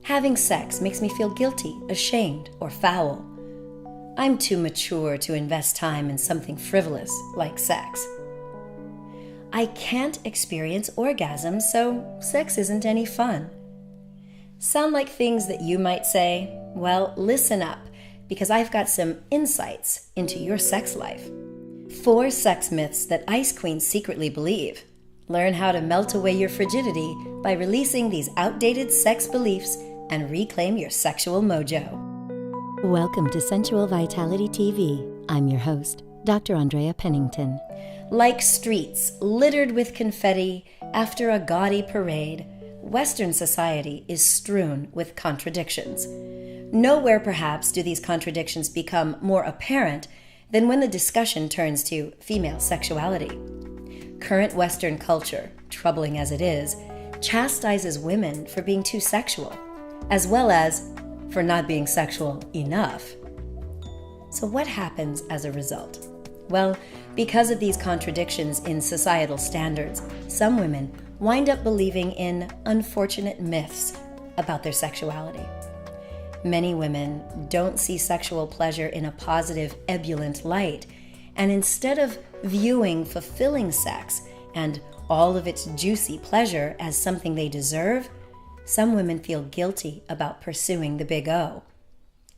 Having sex makes me feel guilty, ashamed, or foul. I'm too mature to invest time in something frivolous like sex. I can't experience orgasms, so sex isn't any fun. Sound like things that you might say? Well, listen up, because I've got some insights into your sex life. 4 sex myths that ice queens secretly believe. Learn how to melt away your frigidity by releasing these outdated sex beliefs and reclaim your sexual mojo. Welcome to Sensual Vitality-TV. I'm your host, Dr. Andrea Pennington. Like streets littered with confetti after a gaudy parade, Western society is strewn with contradictions. Nowhere, perhaps, do these contradictions become more apparent than when the discussion turns to female sexuality. Current Western culture, troubling as it is, chastises women for being too sexual, as well as for not being sexual enough. So what happens as a result? Well, because of these contradictions in societal standards, some women wind up believing in unfortunate myths about their sexuality. Many women don't see sexual pleasure in a positive, ebullient light, and instead of viewing fulfilling sex and all of its juicy pleasure as something they deserve, some women feel guilty about pursuing the big O.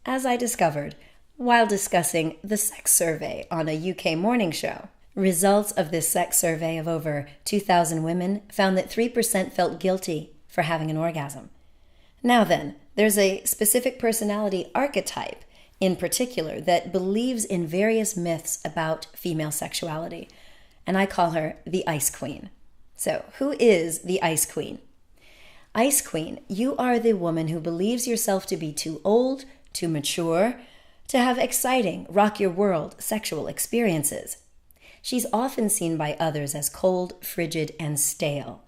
As I discovered while discussing the sex survey on a UK morning show. Results of this sex survey of over 2,000 women found that 3% felt guilty for having an orgasm. Now then, there's a specific personality archetype in particular that believes in various myths about female sexuality, and I call her the Ice Queen. So, who is the Ice Queen? Ice Queen, you are the woman who believes yourself to be too old, too mature, to have exciting, rock-your-world sexual experiences. She's often seen by others as cold, frigid, and stale.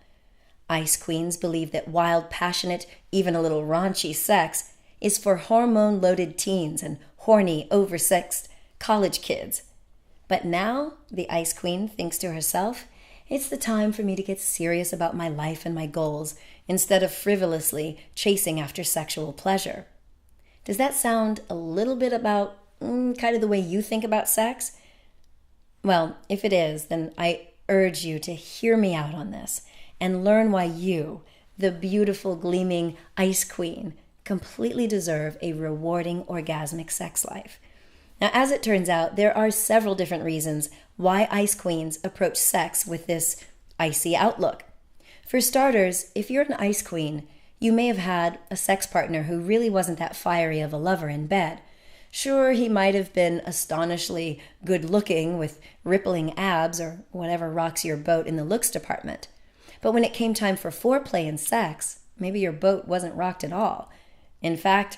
Ice queens believe that wild, passionate, even a little raunchy sex is for hormone-loaded teens and horny, oversexed college kids. But now, the Ice Queen thinks to herself, it's the time for me to get serious about my life and my goals instead of frivolously chasing after sexual pleasure. Does that sound a little bit about kind of the way you think about sex? Well, if it is, then I urge you to hear me out on this and learn why you, the beautiful, gleaming Ice Queen, completely deserve a rewarding, orgasmic sex life. Now, as it turns out, there are several different reasons why Ice Queens approach sex with this icy outlook. For starters, if you're an Ice Queen, you may have had a sex partner who really wasn't that fiery of a lover in bed. Sure, he might have been astonishingly good-looking with rippling abs or whatever rocks your boat in the looks department. But when it came time for foreplay and sex, maybe your boat wasn't rocked at all. In fact,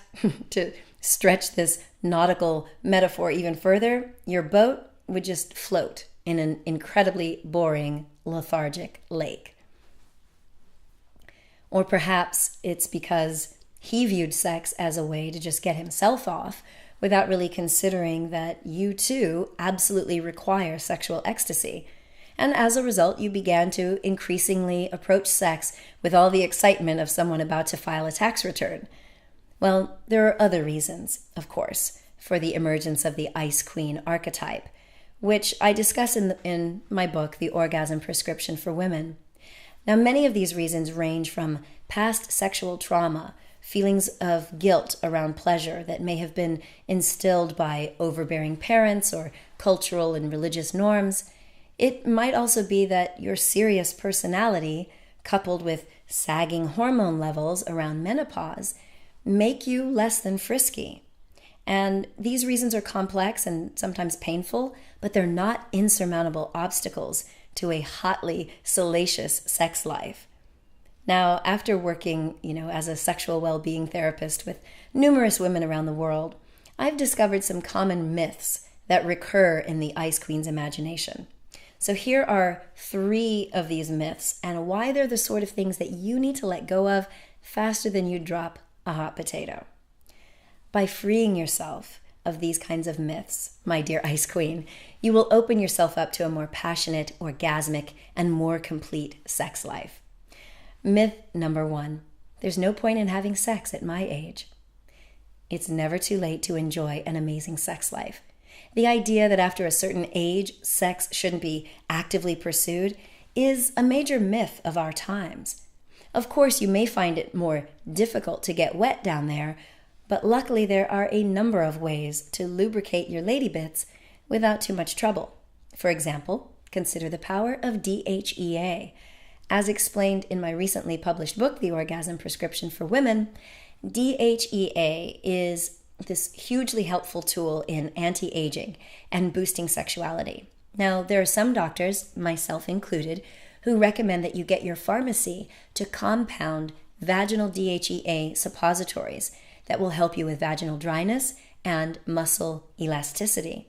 to stretch this nautical metaphor even further, your boat would just float in an incredibly boring, lethargic lake. Or perhaps it's because he viewed sex as a way to just get himself off without really considering that you too absolutely require sexual ecstasy. And as a result, you began to increasingly approach sex with all the excitement of someone about to file a tax return. Well, there are other reasons, of course, for the emergence of the Ice Queen archetype, which I discuss in my book, The Orgasm Prescription for Women. Now, many of these reasons range from past sexual trauma, feelings of guilt around pleasure that may have been instilled by overbearing parents or cultural and religious norms. It might also be that your serious personality, coupled with sagging hormone levels around menopause, make you less than frisky. And these reasons are complex and sometimes painful, but they're not insurmountable obstacles to a hotly salacious sex life. Now, after working, as a sexual well-being therapist with numerous women around the world, I've discovered some common myths that recur in the Ice Queen's imagination. So here are 3 of these myths and why they're the sort of things that you need to let go of faster than you drop a hot potato. By freeing yourself of these kinds of myths, my dear Ice Queen, you will open yourself up to a more passionate, orgasmic, and more complete sex life. Myth number 1. There's no point in having sex at my age. It's never too late to enjoy an amazing sex life. The idea that after a certain age, sex shouldn't be actively pursued is a major myth of our times. Of course, you may find it more difficult to get wet down there, but luckily there are a number of ways to lubricate your lady bits without too much trouble. For example, consider the power of DHEA. As explained in my recently published book, The Orgasm Prescription for Women, DHEA is this hugely helpful tool in anti-aging and boosting sexuality. Now, there are some doctors, myself included, who recommend that you get your pharmacy to compound vaginal DHEA suppositories that will help you with vaginal dryness and muscle elasticity.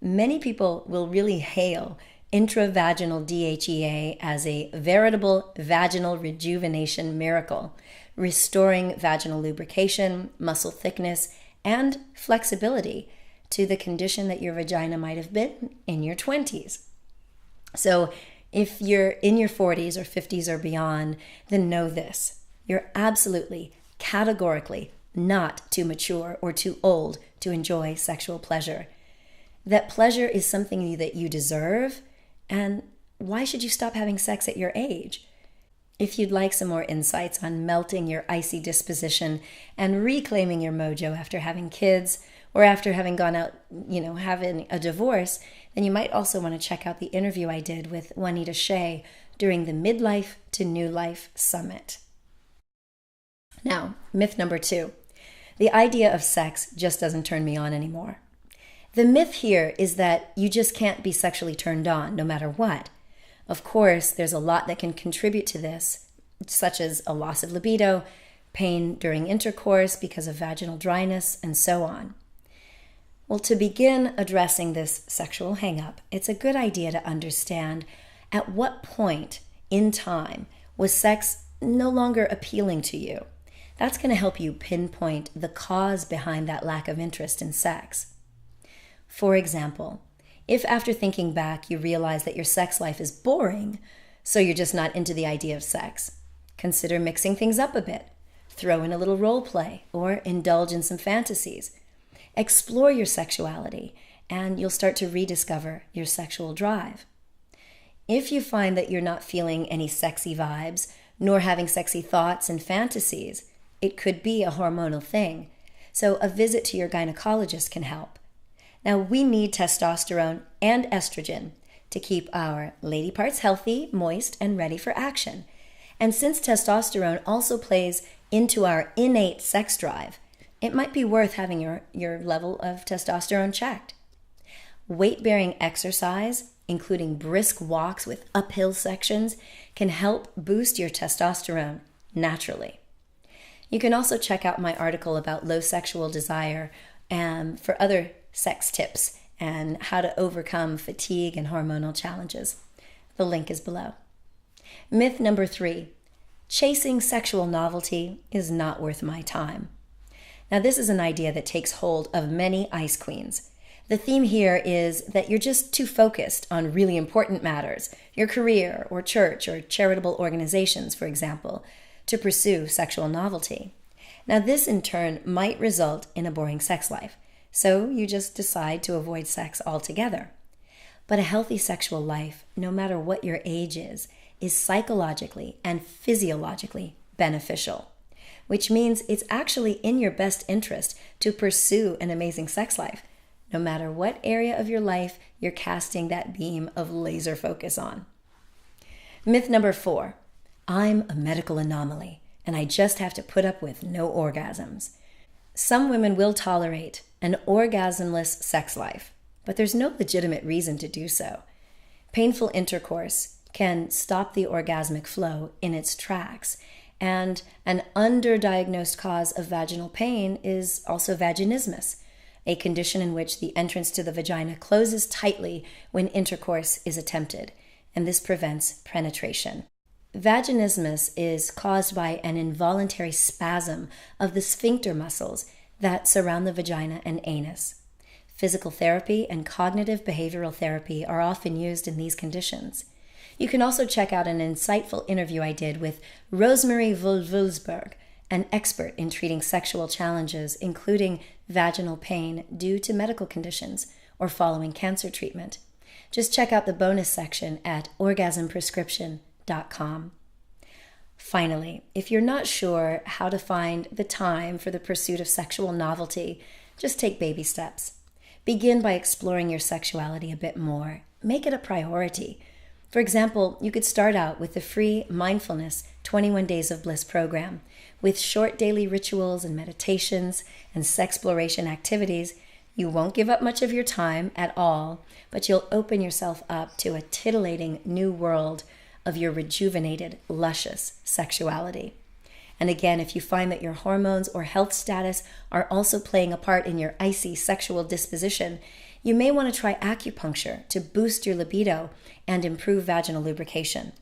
Many people will really hail intravaginal DHEA as a veritable vaginal rejuvenation miracle, restoring vaginal lubrication, muscle thickness, and flexibility to the condition that your vagina might have been in your 20s. So if you're in your 40s or 50s or beyond, then know this. You're absolutely, categorically not too mature or too old to enjoy sexual pleasure. That pleasure is something that you deserve, and why should you stop having sex at your age? If you'd like some more insights on melting your icy disposition and reclaiming your mojo after having kids or after having gone out, having a divorce, then you might also want to check out the interview I did with Juanita Shea during the Midlife to New Life Summit. Now, myth number 2. The idea of sex just doesn't turn me on anymore. The myth here is that you just can't be sexually turned on no matter what. Of course, there's a lot that can contribute to this, such as a loss of libido, pain during intercourse because of vaginal dryness, and so on. Well, to begin addressing this sexual hang-up, it's a good idea to understand at what point in time was sex no longer appealing to you. That's going to help you pinpoint the cause behind that lack of interest in sex. For example, if after thinking back you realize that your sex life is boring, so you're just not into the idea of sex, consider mixing things up a bit. Throw in a little role play or indulge in some fantasies. Explore your sexuality and you'll start to rediscover your sexual drive. If you find that you're not feeling any sexy vibes, nor having sexy thoughts and fantasies, it could be a hormonal thing. So a visit to your gynecologist can help. Now, we need testosterone and estrogen to keep our lady parts healthy, moist, and ready for action. And since testosterone also plays into our innate sex drive, it might be worth having your level of testosterone checked. Weight-bearing exercise, including brisk walks with uphill sections, can help boost your testosterone naturally. You can also check out my article about low sexual desire for other sex tips and how to overcome fatigue and hormonal challenges. The link is below. Myth number 3, chasing sexual novelty is not worth my time. Now, this is an idea that takes hold of many ice queens. The theme here is that you're just too focused on really important matters, your career or church or charitable organizations, for example, to pursue sexual novelty. Now, this in turn might result in a boring sex life, so you just decide to avoid sex altogether. But a healthy sexual life, no matter what your age is psychologically and physiologically beneficial, which means it's actually in your best interest to pursue an amazing sex life, no matter what area of your life you're casting that beam of laser focus on. Myth number 4, I'm a medical anomaly and I just have to put up with no orgasms. Some women will tolerate an orgasmless sex life, but there's no legitimate reason to do so. Painful intercourse can stop the orgasmic flow in its tracks, and an underdiagnosed cause of vaginal pain is also vaginismus, a condition in which the entrance to the vagina closes tightly when intercourse is attempted, and this prevents penetration. Vaginismus is caused by an involuntary spasm of the sphincter muscles that surround the vagina and anus. Physical therapy and cognitive behavioral therapy are often used in these conditions. You can also check out an insightful interview I did with Rosemary Vulvulsberg, an expert in treating sexual challenges, including vaginal pain due to medical conditions or following cancer treatment. Just check out the bonus section at orgasmprescription.com. Finally, if you're not sure how to find the time for the pursuit of sexual novelty, just take baby steps. Begin by exploring your sexuality a bit more. Make it a priority. For example, you could start out with the free Mindfulness 21 Days of Bliss program. With short daily rituals and meditations and sexploration activities, you won't give up much of your time at all, but you'll open yourself up to a titillating new world of your rejuvenated, luscious sexuality. And again, if you find that your hormones or health status are also playing a part in your icy sexual disposition, you may want to try acupuncture to boost your libido and improve vaginal lubrication.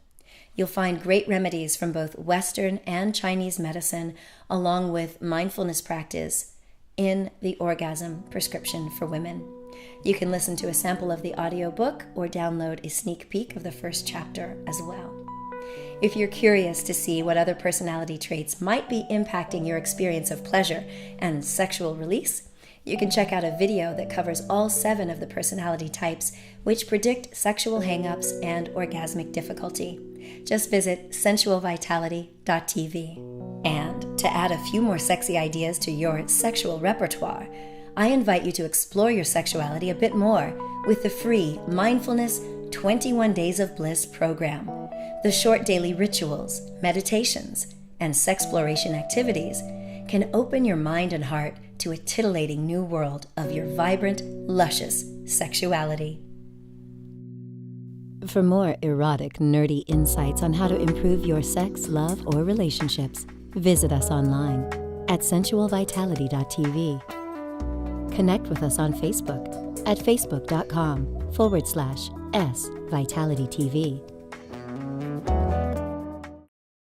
You'll find great remedies from both Western and Chinese medicine, along with mindfulness practice in the Orgasm Prescription for Women. You can listen to a sample of the audiobook or download a sneak peek of the first chapter as well. If you're curious to see what other personality traits might be impacting your experience of pleasure and sexual release, you can check out a video that covers all 7 of the personality types which predict sexual hang-ups and orgasmic difficulty. Just visit sensualvitality.tv. And to add a few more sexy ideas to your sexual repertoire, I invite you to explore your sexuality a bit more with the free Mindfulness 21 Days of Bliss program. The short daily rituals, meditations, and sexploration activities can open your mind and heart to a titillating new world of your vibrant, luscious sexuality. For more erotic, nerdy insights on how to improve your sex, love, or relationships, visit us online at sensualvitality.tv. Connect with us on Facebook at facebook.com/SVitalityTV